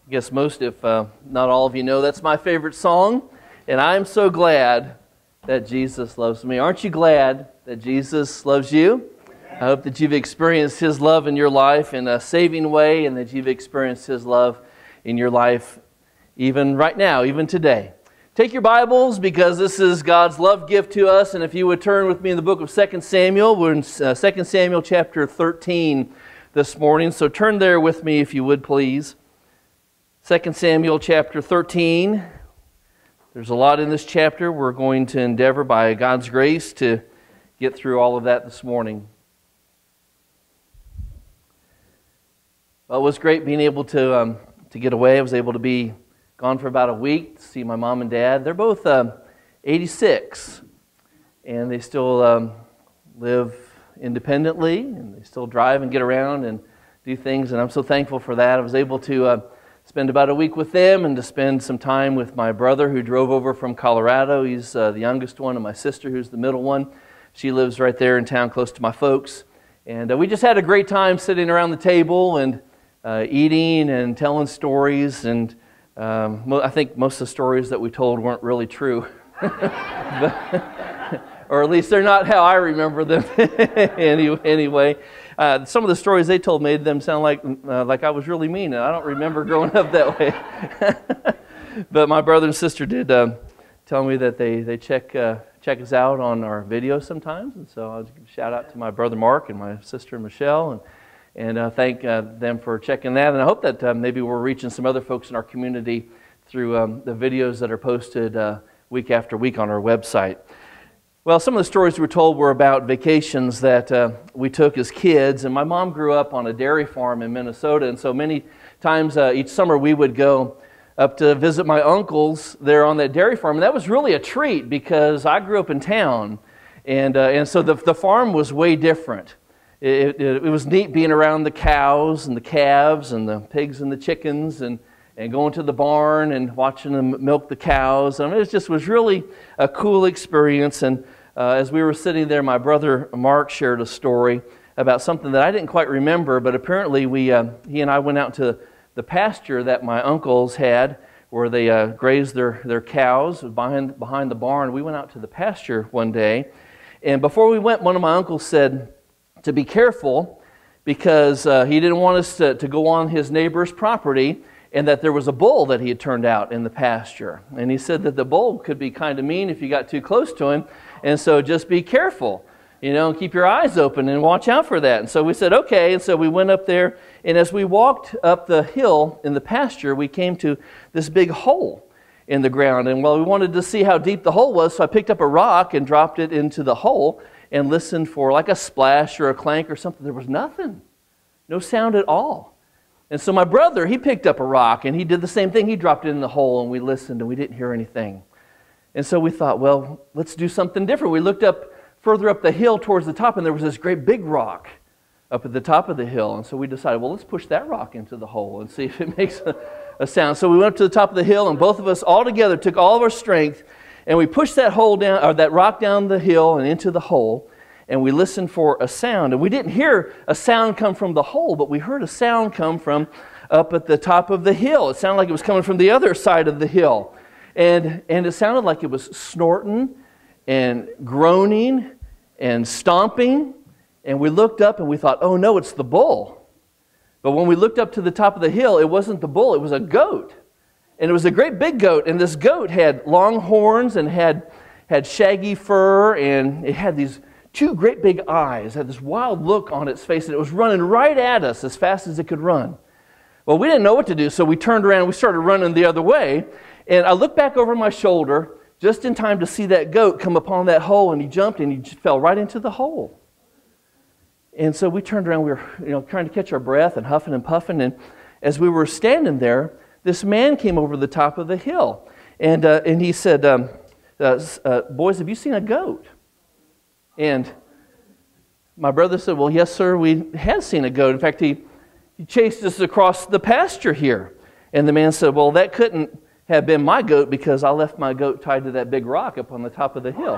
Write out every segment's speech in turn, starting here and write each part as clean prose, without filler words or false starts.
I guess most, if not all of you know, that's my favorite song. And I'm so glad that Jesus loves me. Aren't you glad that Jesus loves you? I hope that you've experienced His love in your life in a saving way, and that you've experienced His love in your life even right now, even today. Take your Bibles, because this is God's love gift to us. And if you would turn with me in the book of 2 Samuel, we're in 2 Samuel chapter 13 this morning. So turn there with me if you would, please. 2 Samuel chapter 13. There's a lot in this chapter. We're going to endeavor by God's grace to get through all of that this morning. Well, it was great being able to get away. I was able to be gone for about a week to see my mom and dad. They're both 86, and they still live independently, and they still drive and get around and do things, and I'm so thankful for that. I was able to spend about a week with them and to spend some time with my brother who drove over from Colorado. He's the youngest one, and my sister who's the middle one. She lives right there in town close to my folks. And we just had a great time sitting around the table and eating and telling stories. And I think most of the stories that we told weren't really true. Or at least they're not how I remember them anyway. Some of the stories they told made them sound like I was really mean, and I don't remember growing up that way. But my brother and sister did tell me that they check us out on our videos sometimes, and so I'll give a shout out to my brother Mark and my sister Michelle, and thank them for checking that. And I hope that maybe we're reaching some other folks in our community through the videos that are posted week after week on our website. Well, some of the stories we were told were about vacations that we took as kids, and my mom grew up on a dairy farm in Minnesota, and so many times each summer we would go up to visit my uncles there on that dairy farm, and that was really a treat because I grew up in town, and so the farm was way different. It was neat being around the cows and the calves and the pigs and the chickens and going to the barn and watching them milk the cows. I mean, it was really a cool experience. And as we were sitting there, my brother Mark shared a story about something that I didn't quite remember, but apparently he and I went out to the pasture that my uncles had, where they grazed their cows behind the barn. We went out to the pasture one day, and before we went, one of my uncles said to be careful because he didn't want us to go on his neighbor's property, and that there was a bull that he had turned out in the pasture. And he said that the bull could be kind of mean if you got too close to him, and so just be careful, and keep your eyes open and watch out for that. And so we said, okay, and so we went up there, and as we walked up the hill in the pasture, we came to this big hole in the ground. And well, we wanted to see how deep the hole was, so I picked up a rock and dropped it into the hole and listened for like a splash or a clank or something. There was nothing, no sound at all. And so my brother, he picked up a rock, and he did the same thing. He dropped it in the hole, and we listened, and we didn't hear anything. And so we thought, well, let's do something different. We looked up further up the hill towards the top, and there was this great big rock up at the top of the hill. And so we decided, well, let's push that rock into the hole and see if it makes a sound. So we went up to the top of the hill, and both of us all together took all of our strength, and we pushed that rock down the hill and into the hole. And we listened for a sound. And we didn't hear a sound come from the hole, but we heard a sound come from up at the top of the hill. It sounded like it was coming from the other side of the hill. And it sounded like it was snorting and groaning and stomping. And we looked up and we thought, oh no, it's the bull. But when we looked up to the top of the hill, it wasn't the bull, it was a goat. And it was a great big goat. And this goat had long horns and had shaggy fur, and it had these two great big eyes, had this wild look on its face, and it was running right at us as fast as it could run. Well, we didn't know what to do, so we turned around and we started running the other way. And I looked back over my shoulder just in time to see that goat come upon that hole, and he jumped and he just fell right into the hole. And so we turned around, we were trying to catch our breath and huffing and puffing, and as we were standing there, this man came over the top of the hill, and he said, boys, have you seen a goat? And my brother said, well, yes, sir, we had seen a goat. In fact, he chased us across the pasture here. And the man said, well, that couldn't have been my goat because I left my goat tied to that big rock up on the top of the hill.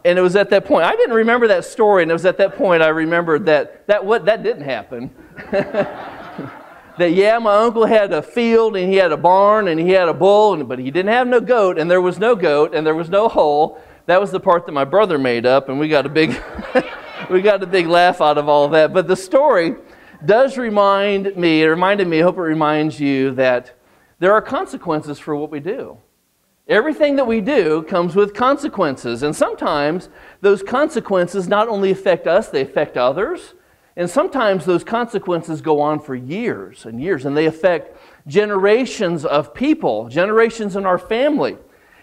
And it was at that point, I didn't remember that story, and it was at that point I remembered that didn't happen. That, yeah, my uncle had a field, and he had a barn, and he had a bull, but he didn't have no goat, and there was no goat, and there was no hole. That was the part that my brother made up, and we got a big, we got a big laugh out of all of that. But the story does remind me, it reminded me, I hope it reminds you, that there are consequences for what we do. Everything that we do comes with consequences, and sometimes those consequences not only affect us, they affect others. And sometimes those consequences go on for years and years, and they affect generations of people, generations in our family.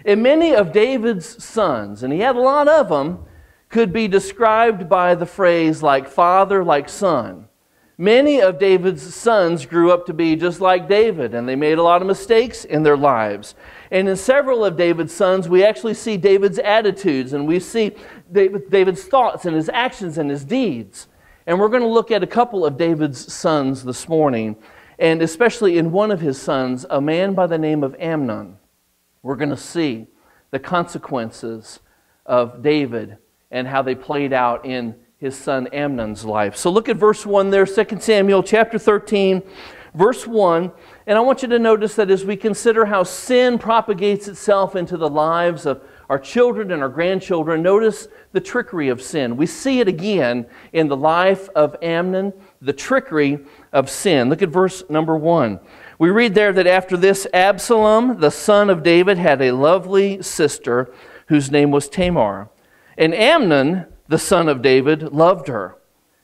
And many of David's sons, and he had a lot of them, could be described by the phrase like father, like son. Many of David's sons grew up to be just like David, and they made a lot of mistakes in their lives. And in several of David's sons, we actually see David's attitudes, and we see David's thoughts and his actions and his deeds. And we're going to look at a couple of David's sons this morning, and especially in one of his sons, a man by the name of Amnon. We're going to see the consequences of David and how they played out in his son Amnon's life. So look at verse 1 there, 2 Samuel chapter 13, verse 1. And I want you to notice that as we consider how sin propagates itself into the lives of our children and our grandchildren, notice the trickery of sin. We see it again in the life of Amnon, the trickery of sin. Look at verse number 1. We read there that after this, Absalom, the son of David, had a lovely sister whose name was Tamar. And Amnon, the son of David, loved her.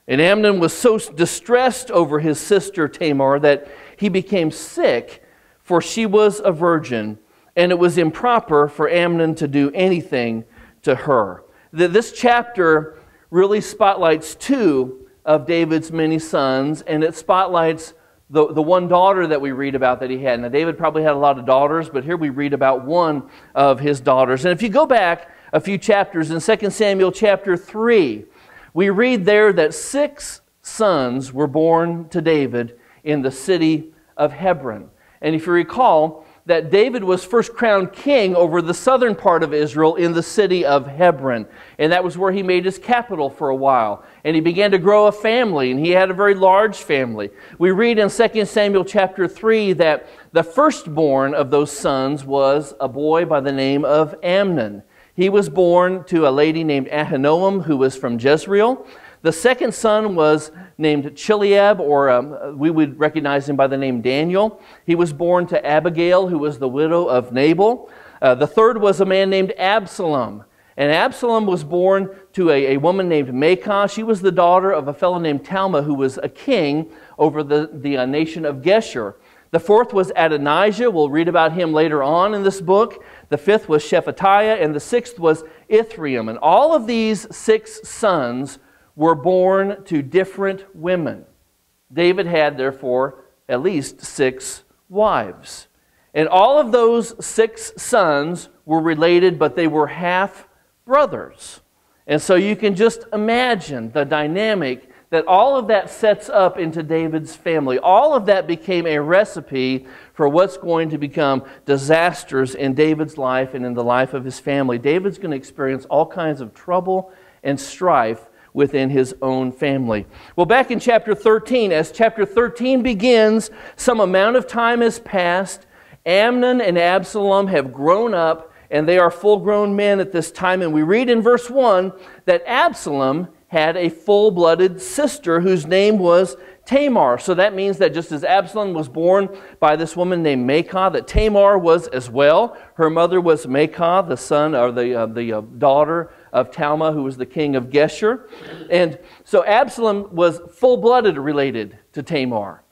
And Amnon was so distressed over his sister Tamar that he became sick, for she was a virgin, and it was improper for Amnon to do anything to her. This chapter really spotlights two of David's many sons, and it spotlights the one daughter that we read about that he had. Now, David probably had a lot of daughters, but here we read about one of his daughters. And if you go back a few chapters in 2 Samuel chapter 3, we read there that 6 sons were born to David in the city of Hebron. And if you recall, that David was first crowned king over the southern part of Israel in the city of Hebron. And that was where he made his capital for a while. And he began to grow a family, and he had a very large family. We read in 2 Samuel chapter 3 that the firstborn of those sons was a boy by the name of Amnon. He was born to a lady named Ahinoam, who was from Jezreel. The second son was named Chileab, or we would recognize him by the name Daniel. He was born to Abigail, who was the widow of Nabal. The third was a man named Absalom. And Absalom was born to a woman named Maacah. She was the daughter of a fellow named Talmah, who was a king over the nation of Geshur. The fourth was Adonijah. We'll read about him later on in this book. The fifth was Shephatiah, and the sixth was Ithream. And all of these 6 sons were born to different women. David had, therefore, at least 6 wives. And all of those 6 sons were related, but they were half-brothers. And so you can just imagine the dynamic that all of that sets up into David's family. All of that became a recipe for what's going to become disasters in David's life and in the life of his family. David's going to experience all kinds of trouble and strife within his own family. Well, back in chapter 13, as chapter 13 begins, some amount of time has passed. Amnon and Absalom have grown up, and they are full-grown men at this time. And we read in verse 1 that Absalom had a full-blooded sister whose name was Tamar. So that means that just as Absalom was born by this woman named Maacah, that Tamar was as well. Her mother was Maacah, the son or the daughter of Talmah, who was the king of Geshur. And so Absalom was full-blooded related to Tamar.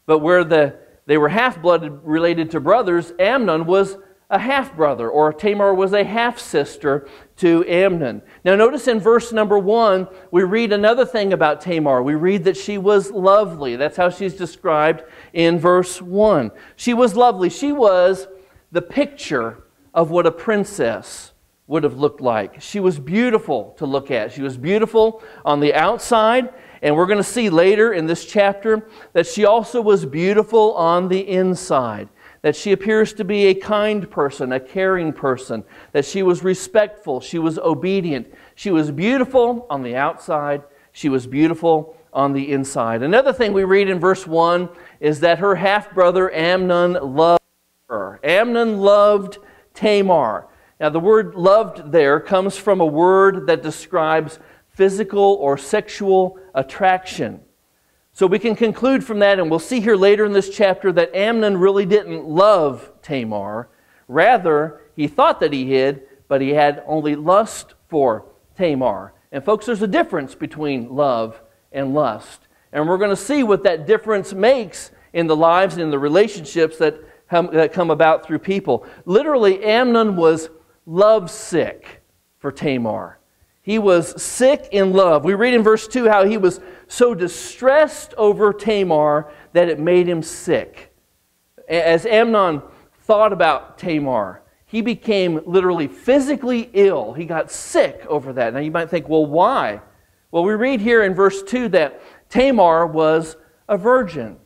But where they were half-blooded related to brothers, Amnon was a half-brother, or Tamar was a half-sister to Amnon. Now notice in verse number 1, we read another thing about Tamar. We read that she was lovely. That's how she's described in verse 1. She was lovely. She was the picture of what a princess would have looked like. She was beautiful to look at. She was beautiful on the outside, and we're going to see later in this chapter that she also was beautiful on the inside. That she appears to be a kind person, a caring person, that she was respectful, she was obedient, She was beautiful on the outside. She was beautiful on the inside. Another thing we read in verse 1 is that her half-brother Amnon loved her. Amnon loved Tamar. Now, the word loved there comes from a word that describes physical or sexual attraction. So we can conclude from that, and we'll see here later in this chapter, that Amnon really didn't love Tamar. Rather, he thought that he did, but he had only lust for Tamar. And folks, there's a difference between love and lust. And we're going to see what that difference makes in the lives and in the relationships that come about through people. Literally, Amnon was lovesick for Tamar. He was sick in love. We read in verse 2 how he was so distressed over Tamar that it made him sick. As Amnon thought about Tamar, he became literally physically ill. He got sick over that. Now you might think, well, why? Well, we read here in verse 2 that Tamar was a virgin.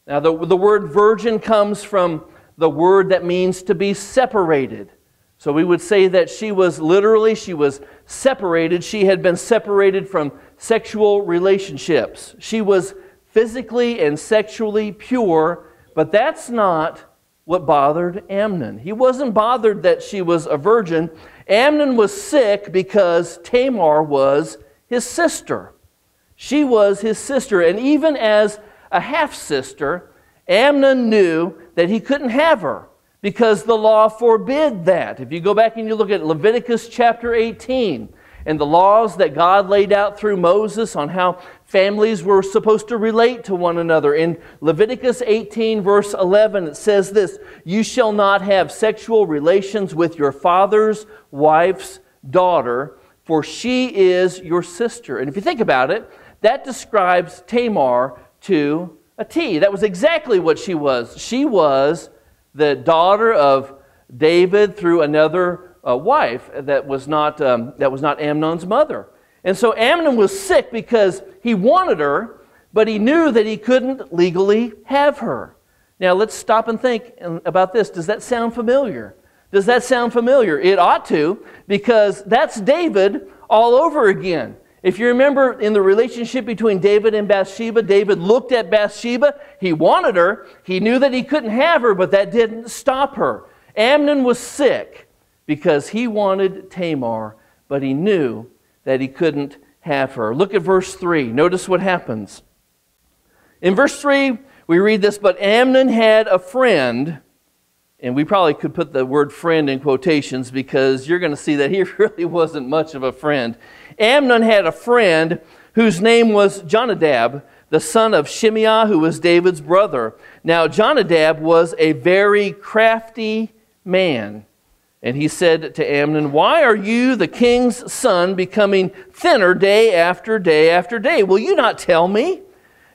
Now the word virgin comes from the word that means to be separated. So we would say that she was separated. She had been separated from sexual relationships. She was physically and sexually pure, but that's not what bothered Amnon. He wasn't bothered that she was a virgin. Amnon was sick because Tamar was his sister. She was his sister, and even as a half-sister, Amnon knew that he couldn't have her, because the law forbid that. If you go back and you look at Leviticus chapter 18 and the laws that God laid out through Moses on how families were supposed to relate to one another. In Leviticus 18 verse 11 it says this, "You shall not have sexual relations with your father's wife's daughter, for she is your sister." And if you think about it, that describes Tamar to a T. That was exactly what she was. She was the daughter of David through another wife that was not Amnon's mother. And so Amnon was sick because he wanted her, but he knew that he couldn't legally have her. Now let's stop and think about this. Does that sound familiar? Does that sound familiar? It ought to, because that's David all over again. If you remember in the relationship between David and Bathsheba, David looked at Bathsheba, he wanted her, he knew that he couldn't have her, but that didn't stop her. Amnon was sick because he wanted Tamar, but he knew that he couldn't have her. Look at verse 3. Notice what happens. In verse 3, we read this, "But Amnon had a friend," and we probably could put the word friend in quotations because you're going to see that he really wasn't much of a friend. Amnon had a friend whose name was Jonadab, the son of Shimeah, who was David's brother. Now Jonadab was a very crafty man. And he said to Amnon, "Why are you, the king's son, becoming thinner day after day after day? Will you not tell me?"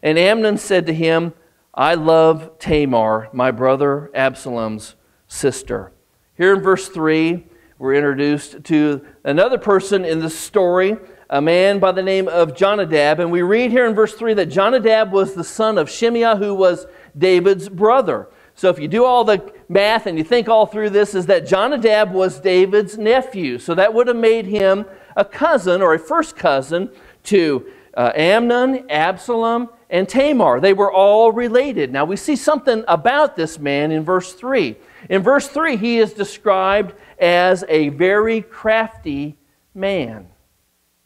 And Amnon said to him, "I love Tamar, my brother Absalom's sister." Here in verse 3, we're introduced to another person in the story, a man by the name of Jonadab. And we read here in verse 3 that Jonadab was the son of Shimeah, who was David's brother. So if you do all the math and you think all through this, is that Jonadab was David's nephew. So that would have made him a cousin or a first cousin to Amnon, Absalom, and Tamar. They were all related. Now we see something about this man in verse 3. In verse 3, he is described as a very crafty man.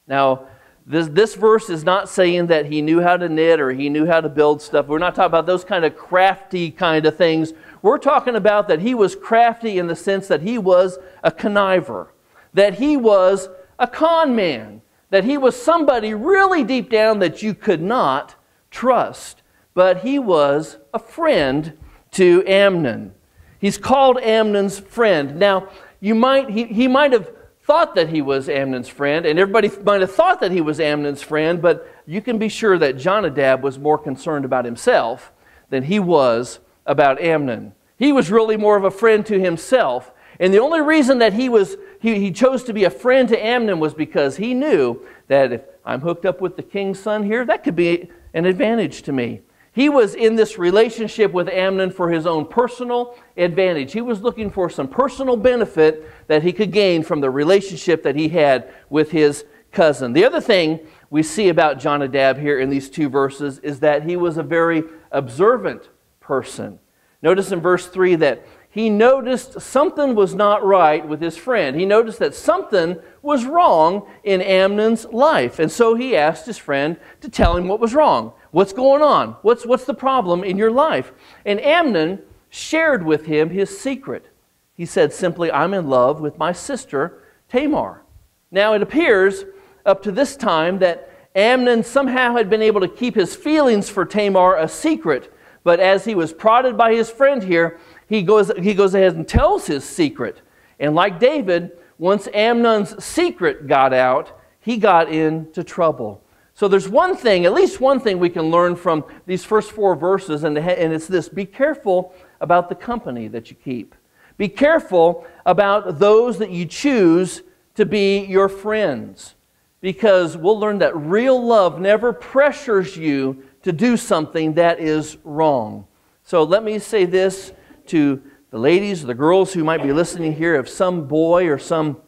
Now, this verse is not saying that he knew how to knit or he knew how to build stuff. We're not talking about those kind of crafty kind of things. We're talking about that he was crafty in the sense that he was a conniver, that he was a con man, that he was somebody really deep down that you could not trust. But he was a friend to Amnon. He's called Amnon's friend. Now, he might have thought that he was Amnon's friend, and everybody might have thought that he was Amnon's friend, but you can be sure that Jonadab was more concerned about himself than he was about Amnon. He was really more of a friend to himself, and the only reason that he chose to be a friend to Amnon was because he knew that if I'm hooked up with the king's son here, that could be an advantage to me. He was in this relationship with Amnon for his own personal advantage. He was looking for some personal benefit that he could gain from the relationship that he had with his cousin. The other thing we see about Jonadab here in these two verses is that he was a very observant person. Notice in verse 3 that he noticed something was not right with his friend. He noticed that something was wrong in Amnon's life. And so he asked his friend to tell him what was wrong. What's going on? What's the problem in your life? And Amnon shared with him his secret. He said simply, I'm in love with my sister Tamar. Now it appears up to this time that Amnon somehow had been able to keep his feelings for Tamar a secret. But as he was prodded by his friend here, he goes ahead and tells his secret. And like David, once Amnon's secret got out, he got into trouble. So there's one thing, at least one thing we can learn from these first 4 verses, and it's this: be careful about the company that you keep. Be careful about those that you choose to be your friends. Because we'll learn that real love never pressures you to do something that is wrong. So let me say this to the ladies, the girls who might be listening here. If some boy or some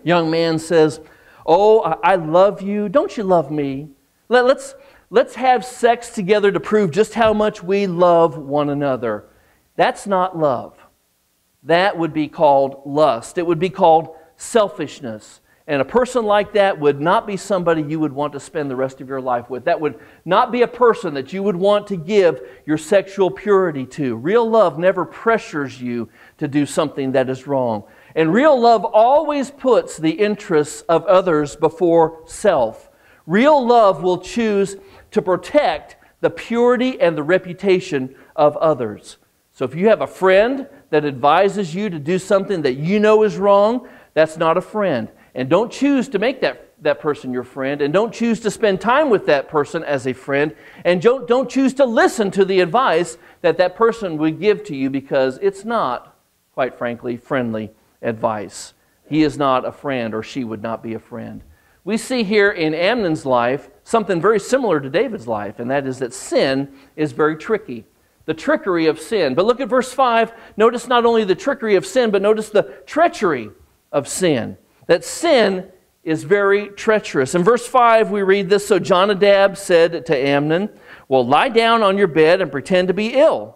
young man says, oh, I love you, don't you love me? Let's have sex together to prove just how much we love one another. That's not love. That would be called lust. It would be called selfishness. And a person like that would not be somebody you would want to spend the rest of your life with. That would not be a person that you would want to give your sexual purity to. Real love never pressures you to do something that is wrong. And real love always puts the interests of others before self. Real love will choose to protect the purity and the reputation of others. So if you have a friend that advises you to do something that you know is wrong, that's not a friend. And don't choose to make that person your friend. And don't choose to spend time with that person as a friend. And don't choose to listen to the advice that person would give to you, because it's not, quite frankly, friendly advice. He is not a friend, or she would not be a friend. We see here in Amnon's life something very similar to David's life, and that is that sin is very tricky. The trickery of sin. But look at verse 5. Notice not only the trickery of sin, but notice the treachery of sin. That sin is very treacherous. In verse 5 we read this: so Jonadab said to Amnon, well, lie down on your bed and pretend to be ill.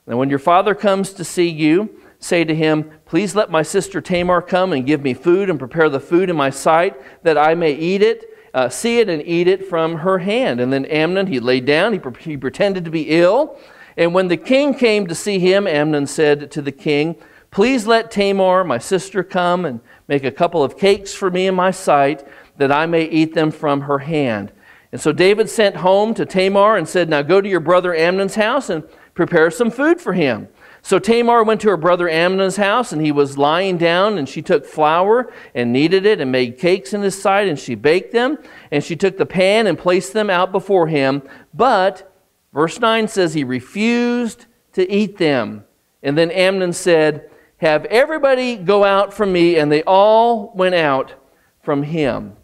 And when your father comes to see you, say to him, please let my sister Tamar come and give me food and prepare the food in my sight, that I may eat it, see it and eat it from her hand. And then Amnon, he lay down, he pretended to be ill. And when the king came to see him, Amnon said to the king, please let Tamar, my sister, come and make a couple of cakes for me in my sight, that I may eat them from her hand. And so David sent home to Tamar and said, now go to your brother Amnon's house and prepare some food for him. So Tamar went to her brother Amnon's house, and he was lying down, and she took flour and kneaded it and made cakes in his sight, and she baked them. And she took the pan and placed them out before him. But, verse 9 says, he refused to eat them. And then Amnon said, have everybody go out from me, and they all went out from him.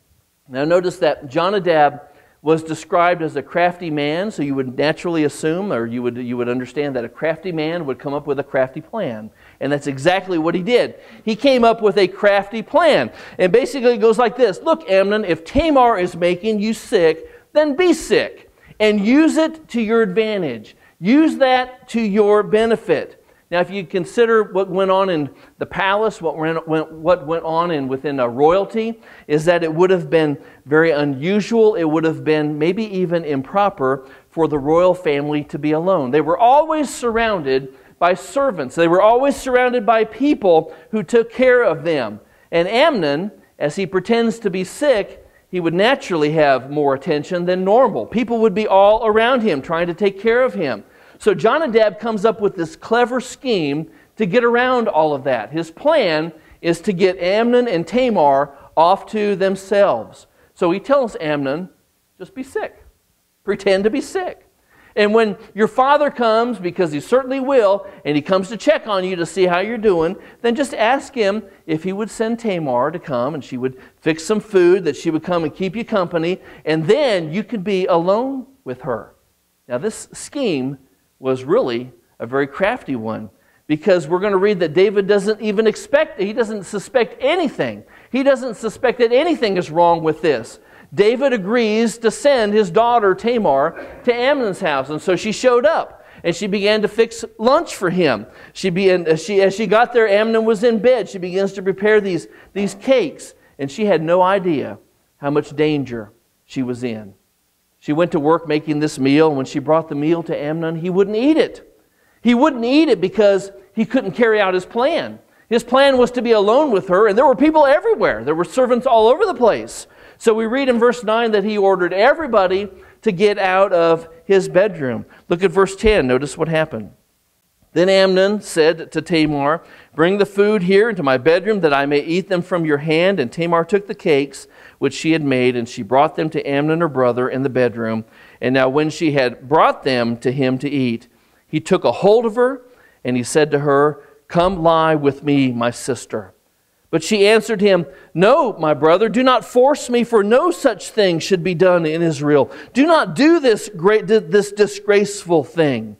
Now notice that Jonadab was described as a crafty man, so you would naturally assume, or you would understand, that a crafty man would come up with a crafty plan. And that's exactly what he did. He came up with a crafty plan. And basically it goes like this: look, Amnon, if Tamar is making you sick, then be sick. And use it to your advantage. Use that to your benefit. Now, if you consider what went on in the palace, what went on within royalty, is that it would have been very unusual. It would have been maybe even improper for the royal family to be alone. They were always surrounded by servants. They were always surrounded by people who took care of them. And Amnon, as he pretends to be sick, he would naturally have more attention than normal. People would be all around him trying to take care of him. So Jonadab comes up with this clever scheme to get around all of that. His plan is to get Amnon and Tamar off to themselves. So he tells Amnon, just be sick. Pretend to be sick. And when your father comes, because he certainly will, and he comes to check on you to see how you're doing, then just ask him if he would send Tamar to come, and she would fix some food, that she would come and keep you company, and then you could be alone with her. Now this scheme was really a very crafty one, because we're going to read that David doesn't even he doesn't suspect anything. He doesn't suspect that anything is wrong with this. David agrees to send his daughter Tamar to Amnon's house, and so she showed up, and she began to fix lunch for him. As she got there, Amnon was in bed. She begins to prepare these cakes, and she had no idea how much danger she was in. She went to work making this meal, and when she brought the meal to Amnon, he wouldn't eat it. He wouldn't eat it because he couldn't carry out his plan. His plan was to be alone with her, and there were people everywhere. There were servants all over the place. So we read in verse 9 that he ordered everybody to get out of his bedroom. Look at verse 10. Notice what happened. Then Amnon said to Tamar, "Bring the food here into my bedroom that I may eat them from your hand." And Tamar took the cakes which she had made, and she brought them to Amnon her brother in the bedroom. And now when she had brought them to him to eat, he took a hold of her, and he said to her, "Come lie with me, my sister." But she answered him, "No, my brother, do not force me, for no such thing should be done in Israel. Do not do this disgraceful thing.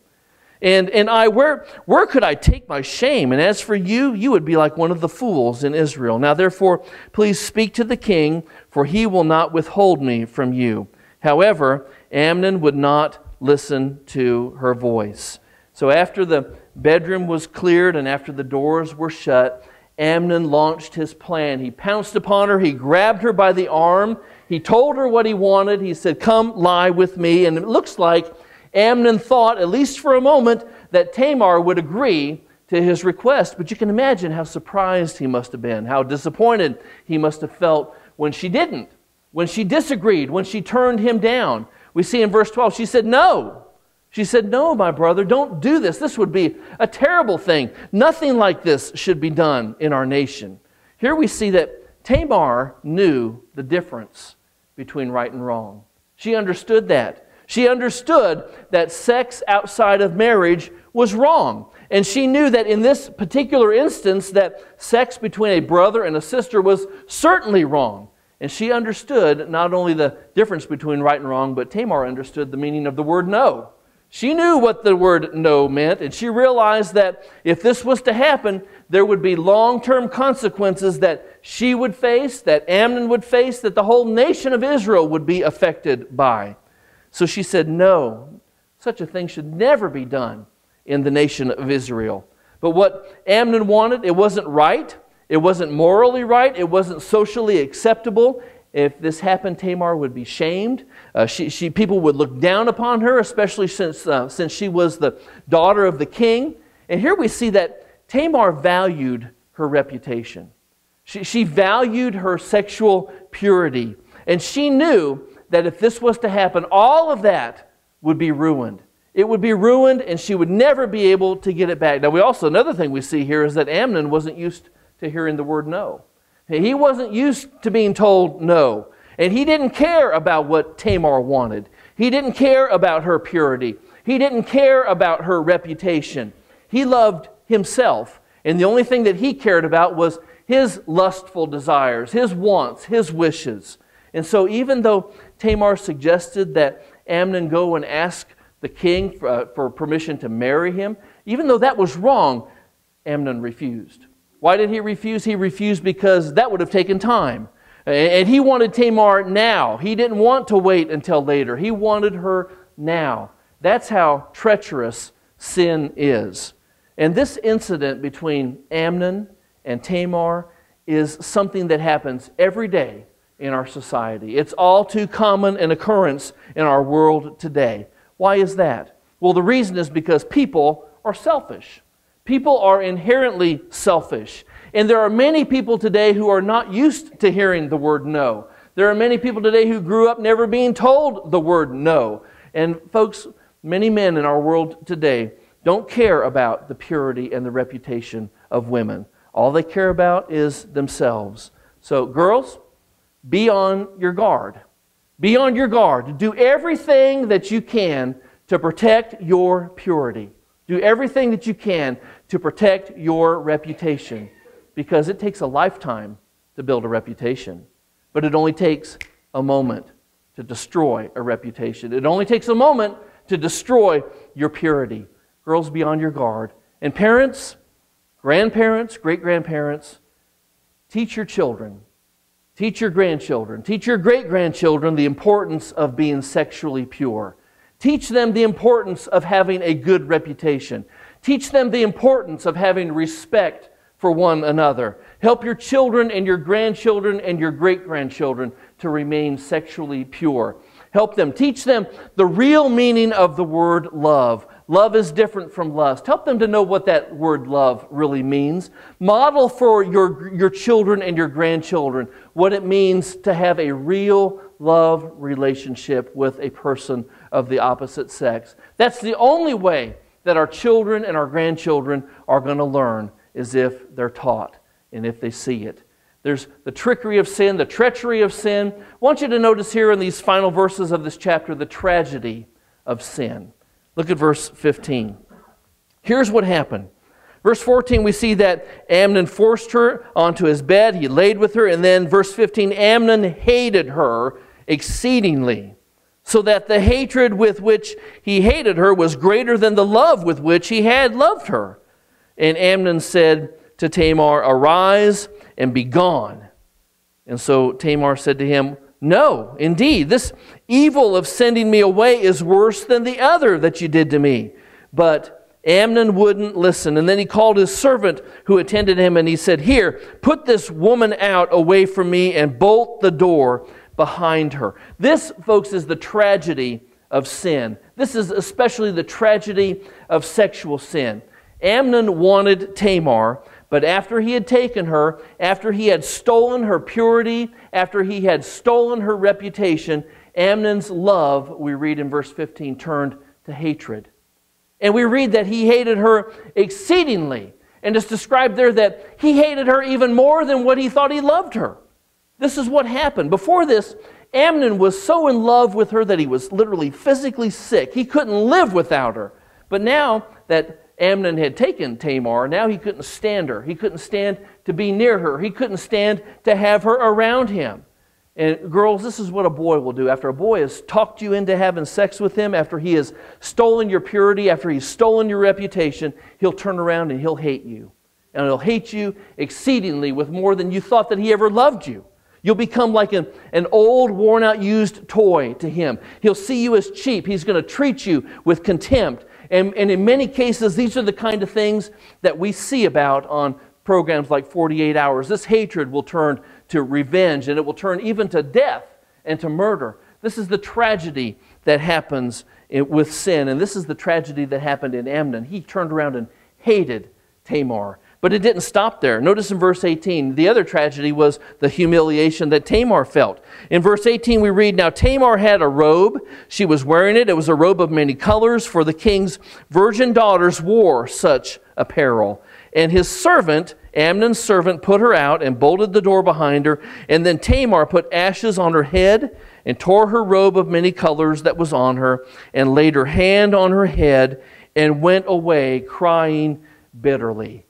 And where could I take my shame? And as for you, you would be like one of the fools in Israel. Now therefore, please speak to the king, for he will not withhold me from you." However, Amnon would not listen to her voice. So after the bedroom was cleared and after the doors were shut, Amnon launched his plan. He pounced upon her. He grabbed her by the arm. He told her what he wanted. He said, "Come lie with me." And it looks like Amnon thought, at least for a moment, that Tamar would agree to his request. But you can imagine how surprised he must have been, how disappointed he must have felt when she didn't, when she disagreed, when she turned him down. We see in verse 12, she said, "No." She said, "No, my brother, don't do this. This would be a terrible thing. Nothing like this should be done in our nation." Here we see that Tamar knew the difference between right and wrong. She understood that. She understood that sex outside of marriage was wrong. And she knew that in this particular instance that sex between a brother and a sister was certainly wrong. And she understood not only the difference between right and wrong, but Tamar understood the meaning of the word no. She knew what the word no meant, and she realized that if this was to happen, there would be long-term consequences that she would face, that Amnon would face, that the whole nation of Israel would be affected by. So she said, "No, such a thing should never be done in the nation of Israel." But what Amnon wanted, it wasn't right. It wasn't morally right. It wasn't socially acceptable. If this happened, Tamar would be shamed. People would look down upon her, especially since she was the daughter of the king. And here we see that Tamar valued her reputation. She valued her sexual purity. And she knew that if this was to happen, all of that would be ruined. It would be ruined, and she would never be able to get it back. Now, another thing we see here is that Amnon wasn't used to hearing the word no. He wasn't used to being told no. And he didn't care about what Tamar wanted. He didn't care about her purity. He didn't care about her reputation. He loved himself. And the only thing that he cared about was his lustful desires, his wants, his wishes. And so even though Tamar suggested that Amnon go and ask the king for permission to marry him, even though that was wrong, Amnon refused. Why did he refuse? He refused because that would have taken time. And he wanted Tamar now. He didn't want to wait until later. He wanted her now. That's how treacherous sin is. And this incident between Amnon and Tamar is something that happens every day in our society. It's all too common an occurrence in our world today. Why is that? Well, the reason is because people are selfish. People are inherently selfish. And there are many people today who are not used to hearing the word no. There are many people today who grew up never being told the word no. And folks, many men in our world today don't care about the purity and the reputation of women. All they care about is themselves. So girls, be on your guard. Be on your guard. Do everything that you can to protect your purity. Do everything that you can to protect your reputation, because it takes a lifetime to build a reputation, but it only takes a moment to destroy a reputation. It only takes a moment to destroy your purity. Girls, be on your guard. And parents, grandparents, great-grandparents, teach your children, teach your grandchildren, teach your great-grandchildren the importance of being sexually pure. Teach them the importance of having a good reputation. Teach them the importance of having respect for one another. Help your children and your grandchildren and your great-grandchildren to remain sexually pure. Help them. Teach them the real meaning of the word love. Love is different from lust. Help them to know what that word love really means. Model for your children and your grandchildren what it means to have a real love relationship with a person of the opposite sex. That's the only way that our children and our grandchildren are going to learn, is if they're taught and if they see it. There's the trickery of sin, the treachery of sin. I want you to notice here in these final verses of this chapter the tragedy of sin. Look at verse 15. Here's what happened. Verse 14, we see that Amnon forced her onto his bed. He laid with her. And then verse 15, Amnon hated her exceedingly, so that the hatred with which he hated her was greater than the love with which he had loved her. And Amnon said to Tamar, "Arise and be gone." And so Tamar said to him, "No, indeed, this evil of sending me away is worse than the other that you did to me." But Amnon wouldn't listen. And then he called his servant who attended him, and he said, "Here, put this woman out away from me and bolt the door behind her." This, folks, is the tragedy of sin. This is especially the tragedy of sexual sin. Amnon wanted Tamar, but after he had taken her, after he had stolen her purity, after he had stolen her reputation, Amnon's love, we read in verse 15, turned to hatred. And we read that he hated her exceedingly. And it's described there that he hated her even more than what he thought he loved her. This is what happened. Before this, Amnon was so in love with her that he was literally physically sick. He couldn't live without her. But now that Amnon had taken Tamar, now he couldn't stand her. He couldn't stand to be near her. He couldn't stand to have her around him. And girls, this is what a boy will do. After a boy has talked you into having sex with him, after he has stolen your purity, after he's stolen your reputation, he'll turn around and he'll hate you. And he'll hate you exceedingly with more than you thought that he ever loved you. You'll become like an old, worn-out, used toy to him. He'll see you as cheap. He's going to treat you with contempt. And in many cases, these are the kind of things that we see about on programs like 48 Hours. This hatred will turn to revenge, and it will turn even to death and to murder. This is the tragedy that happens with sin, and this is the tragedy that happened in Amnon. He turned around and hated Tamar. But it didn't stop there. Notice in verse 18, the other tragedy was the humiliation that Tamar felt. In verse 18 we read, "Now Tamar had a robe. She was wearing it. It was a robe of many colors, for the king's virgin daughters wore such apparel. And his servant, Amnon's servant, put her out and bolted the door behind her. And then Tamar put ashes on her head and tore her robe of many colors that was on her and laid her hand on her head and went away crying bitterly."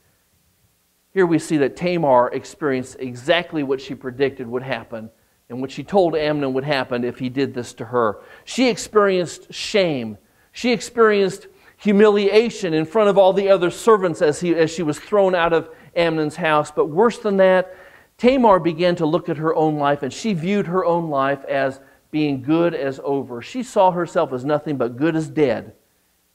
Here we see that Tamar experienced exactly what she predicted would happen and what she told Amnon would happen if he did this to her. She experienced shame. She experienced humiliation in front of all the other servants as she was thrown out of Amnon's house. But worse than that, Tamar began to look at her own life, and she viewed her own life as being good as over. She saw herself as nothing but good as dead.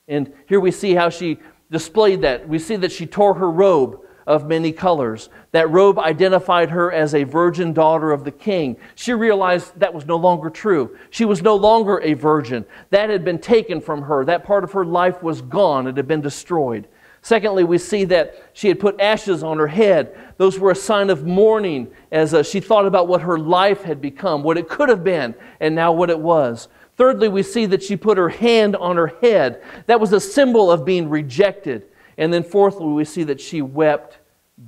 And here we see how she displayed that. We see that she tore her robe of many colors. That robe identified her as a virgin daughter of the king. She realized that was no longer true. She was no longer a virgin. That had been taken from her. That part of her life was gone. It had been destroyed. Secondly, we see that she had put ashes on her head. Those were a sign of mourning as she thought about what her life had become, what it could have been, and now what it was. Thirdly, we see that she put her hand on her head. That was a symbol of being rejected. And then fourthly, we see that she wept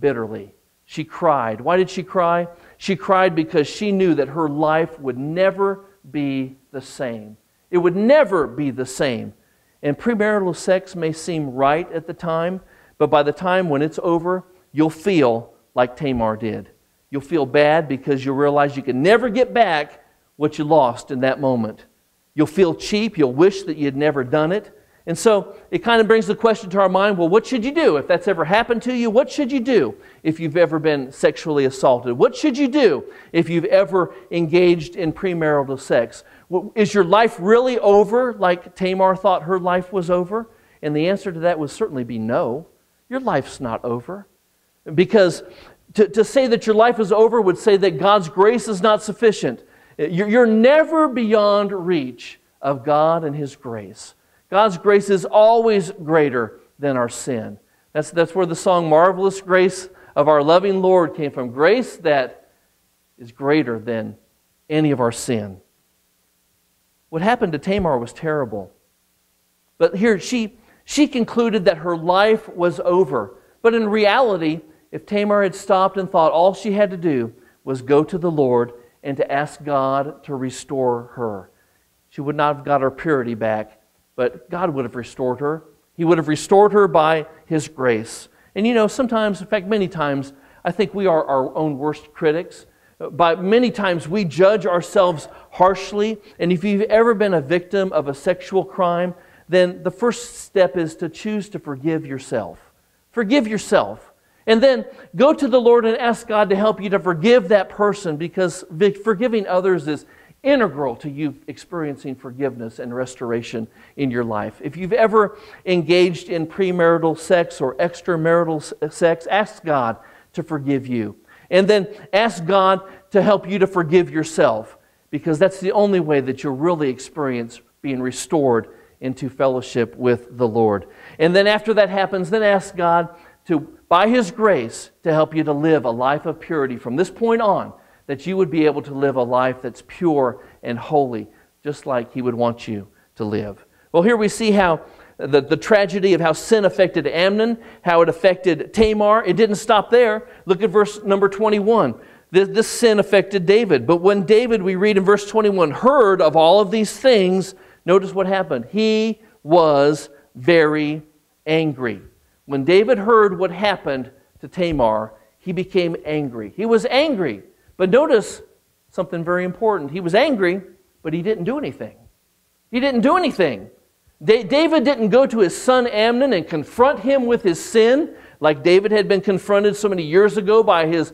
bitterly. She cried. Why did she cry? She cried because she knew that her life would never be the same. It would never be the same. And premarital sex may seem right at the time, but by the time when it's over, you'll feel like Tamar did. You'll feel bad because you'll realize you can never get back what you lost in that moment. You'll feel cheap. You'll wish that you'd never done it. And so it kind of brings the question to our mind, well, what should you do if that's ever happened to you? What should you do if you've ever been sexually assaulted? What should you do if you've ever engaged in premarital sex? Is your life really over like Tamar thought her life was over? And the answer to that would certainly be no. Your life's not over. Because to say that your life is over would say that God's grace is not sufficient. You're never beyond reach of God and His grace. God's grace is always greater than our sin. That's where the song Marvelous Grace of Our Loving Lord came from. Grace that is greater than any of our sin. What happened to Tamar was terrible. But here she concluded that her life was over. But in reality, if Tamar had stopped and thought all she had to do was go to the Lord and to ask God to restore her, she would not have got her purity back. But God would have restored her. He would have restored her by His grace. And you know, sometimes, in fact, many times, I think we are our own worst critics. But many times we judge ourselves harshly. And if you've ever been a victim of a sexual crime, then the first step is to choose to forgive yourself. Forgive yourself. And then go to the Lord and ask God to help you to forgive that person, because forgiving others is integral to you experiencing forgiveness and restoration in your life. If you've ever engaged in premarital sex or extramarital sex, ask God to forgive you. And then ask God to help you to forgive yourself, because that's the only way that you'll really experience being restored into fellowship with the Lord. And then after that happens, then ask God to, by His grace, to help you to live a life of purity from this point on, that you would be able to live a life that's pure and holy, just like He would want you to live. Well, here we see how the tragedy of how sin affected Amnon, how it affected Tamar. It didn't stop there. Look at verse number 21. This sin affected David. But when David, we read in verse 21, heard of all of these things, notice what happened. He was very angry. When David heard what happened to Tamar, he became angry. He was angry. But notice something very important. He was angry, but he didn't do anything. He didn't do anything. David didn't go to his son Amnon and confront him with his sin, like David had been confronted so many years ago by his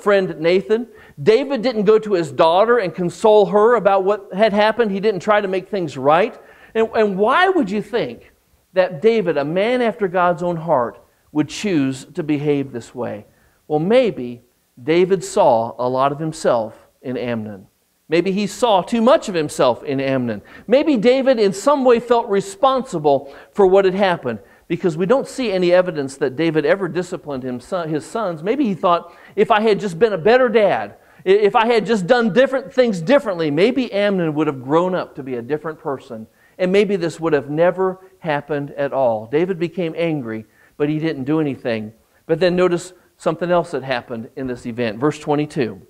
friend Nathan. David didn't go to his daughter and console her about what had happened. He didn't try to make things right. And why would you think that David, a man after God's own heart, would choose to behave this way? Well, maybe David saw a lot of himself in Amnon. Maybe he saw too much of himself in Amnon. Maybe David in some way felt responsible for what had happened, because we don't see any evidence that David ever disciplined his sons. Maybe he thought, if I had just been a better dad, if I had just done different things differently, maybe Amnon would have grown up to be a different person, and maybe this would have never happened at all. David became angry, but he didn't do anything. But then notice something else that happened in this event. Verse 22.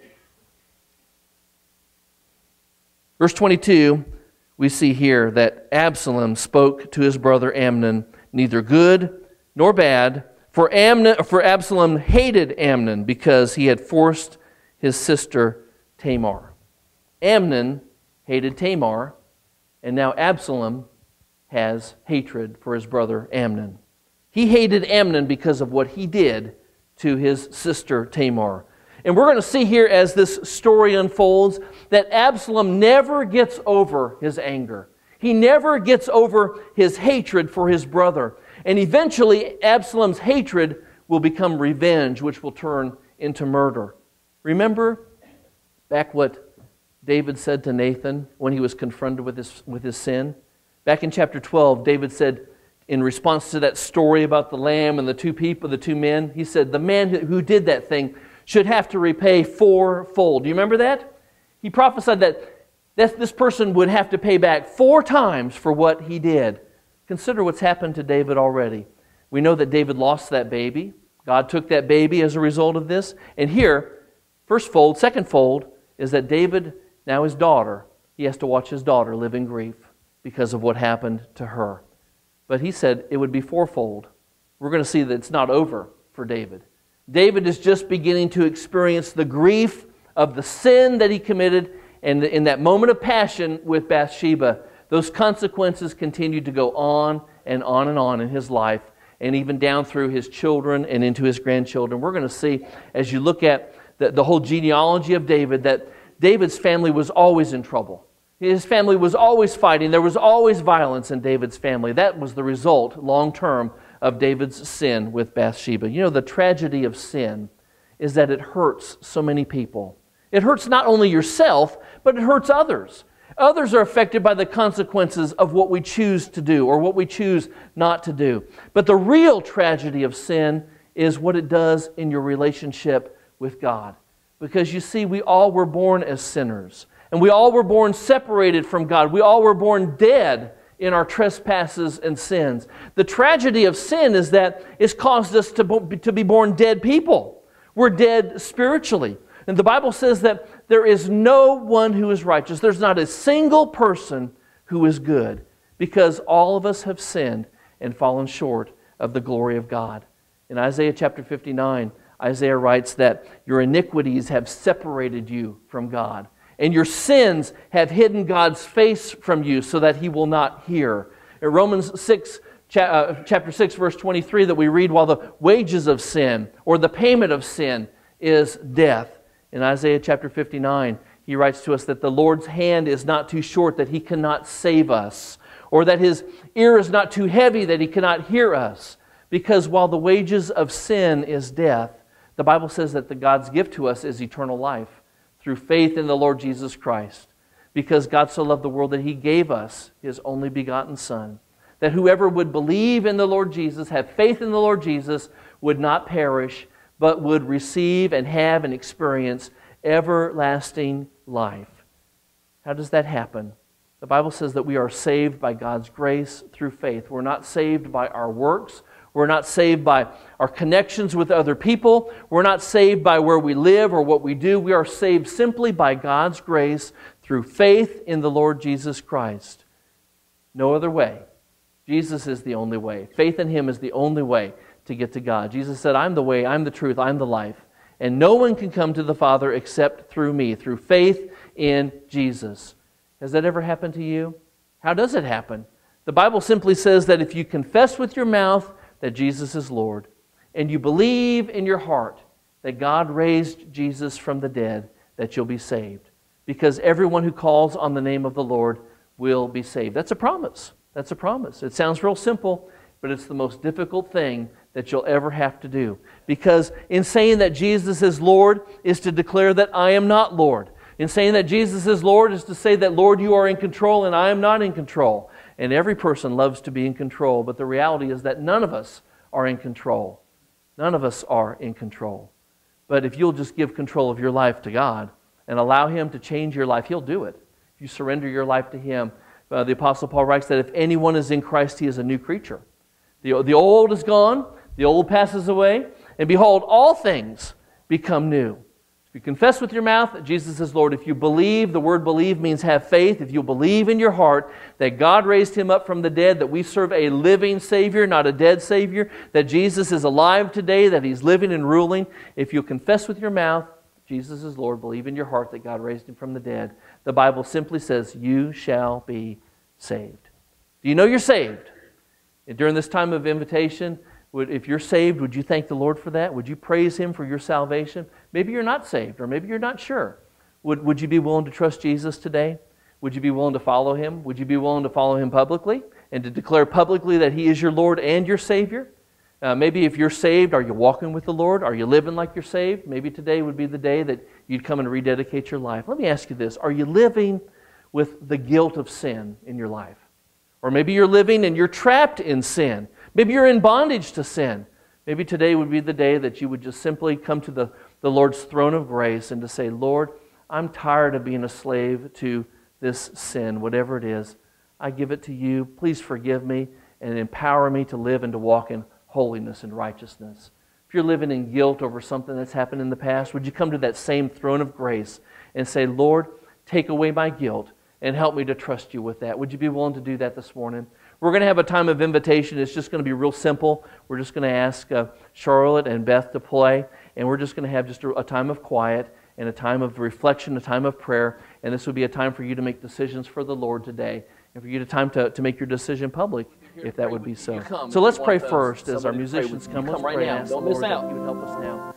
Verse 22, we see here that Absalom spoke to his brother Amnon, neither good nor bad, for Absalom hated Amnon because he had forced his sister Tamar. Amnon hated Tamar, and now Absalom has hatred for his brother Amnon. He hated Amnon because of what he did to his sister Tamar. And we're going to see here as this story unfolds that Absalom never gets over his anger. He never gets over his hatred for his brother. And eventually Absalom's hatred will become revenge, which will turn into murder. Remember back what David said to Nathan when he was confronted with his sin? Back in chapter 12, David said, in response to that story about the lamb and the two men, he said, the man who did that thing should have to repay fourfold. Do you remember that? He prophesied that this person would have to pay back 4 times for what he did. Consider what's happened to David already. We know that David lost that baby. God took that baby as a result of this. And here, first fold, second fold, is that David, now his daughter, he has to watch his daughter live in grief because of what happened to her. But he said it would be fourfold. We're going to see that it's not over for David. David is just beginning to experience the grief of the sin that he committed, And in that moment of passion with Bathsheba, those consequences continued to go on and on and on in his life, and even down through his children and into his grandchildren. We're going to see, as you look at the whole genealogy of David, that David's family was always in trouble. His family was always fighting. There was always violence in David's family. That was the result, long term, of David's sin with Bathsheba. You know, the tragedy of sin is that it hurts so many people. It hurts not only yourself, but it hurts others. Others are affected by the consequences of what we choose to do or what we choose not to do. But the real tragedy of sin is what it does in your relationship with God. Because you see, we all were born as sinners. And we all were born separated from God. We all were born dead in our trespasses and sins. The tragedy of sin is that it's caused us to be born dead people. We're dead spiritually. And the Bible says that there is no one who is righteous. There's not a single person who is good, because all of us have sinned and fallen short of the glory of God. In Isaiah chapter 59, Isaiah writes that your iniquities have separated you from God, and your sins have hidden God's face from you so that He will not hear. In Romans 6, chapter 6, verse 23, that we read, while the wages of sin, or the payment of sin, is death. In Isaiah chapter 59, he writes to us that the Lord's hand is not too short that He cannot save us, or that His ear is not too heavy that He cannot hear us. Because while the wages of sin is death, the Bible says that the God's gift to us is eternal life through faith in the Lord Jesus Christ. Because God so loved the world that He gave us His only begotten Son, that whoever would believe in the Lord Jesus, have faith in the Lord Jesus, would not perish, but would receive and have and experience everlasting life. How does that happen? The Bible says that we are saved by God's grace through faith. We're not saved by our works. We're not saved by our connections with other people. We're not saved by where we live or what we do. We are saved simply by God's grace through faith in the Lord Jesus Christ. No other way. Jesus is the only way. Faith in Him is the only way to get to God. Jesus said, I'm the way, I'm the truth, I'm the life. And no one can come to the Father except through me, through faith in Jesus. Has that ever happened to you? How does it happen? The Bible simply says that if you confess with your mouth that Jesus is Lord, and you believe in your heart that God raised Jesus from the dead, that you'll be saved. Because everyone who calls on the name of the Lord will be saved. That's a promise. That's a promise. It sounds real simple, but it's the most difficult thing that you'll ever have to do. Because in saying that Jesus is Lord is to declare that I am not Lord. In saying that Jesus is Lord is to say that, Lord, you are in control and I am not in control. And every person loves to be in control, but the reality is that none of us are in control. None of us are in control. But if you'll just give control of your life to God and allow Him to change your life, He'll do it. If you surrender your life to Him, the Apostle Paul writes that if anyone is in Christ, he is a new creature. The old is gone, the old passes away, and behold, all things become new. If you confess with your mouth that Jesus is Lord, if you believe, the word believe means have faith, if you believe in your heart that God raised Him up from the dead, that we serve a living Savior, not a dead Savior, that Jesus is alive today, that He's living and ruling, if you confess with your mouth Jesus is Lord, believe in your heart that God raised Him from the dead, the Bible simply says, you shall be saved. Do you know you're saved? And during this time of invitation, if you're saved, would you thank the Lord for that? Would you praise Him for your salvation? Maybe you're not saved, or maybe you're not sure. Would you be willing to trust Jesus today? Would you be willing to follow Him? Would you be willing to follow Him publicly and to declare publicly that He is your Lord and your Savior? Maybe if you're saved, are you walking with the Lord? Are you living like you're saved? Maybe today would be the day that you'd come and rededicate your life. Let me ask you this. Are you living with the guilt of sin in your life? Or maybe you're living and you're trapped in sin. Maybe you're in bondage to sin. Maybe today would be the day that you would just simply come to the Lord's throne of grace and to say, Lord, I'm tired of being a slave to this sin, whatever it is. I give it to you. Please forgive me and empower me to live and to walk in holiness and righteousness. If you're living in guilt over something that's happened in the past, would you come to that same throne of grace and say, Lord, take away my guilt and help me to trust you with that. Would you be willing to do that this morning? We're going to have a time of invitation. It's just going to be real simple. We're just going to ask Charlotte and Beth to play, and we're just going to have just a time of quiet and a time of reflection, a time of prayer, And this would be a time for you to make decisions for the Lord today, and for you to make your decision public, if that would be so. So let's pray first as our musicians come. Let's pray and ask the Lord that He would help us now.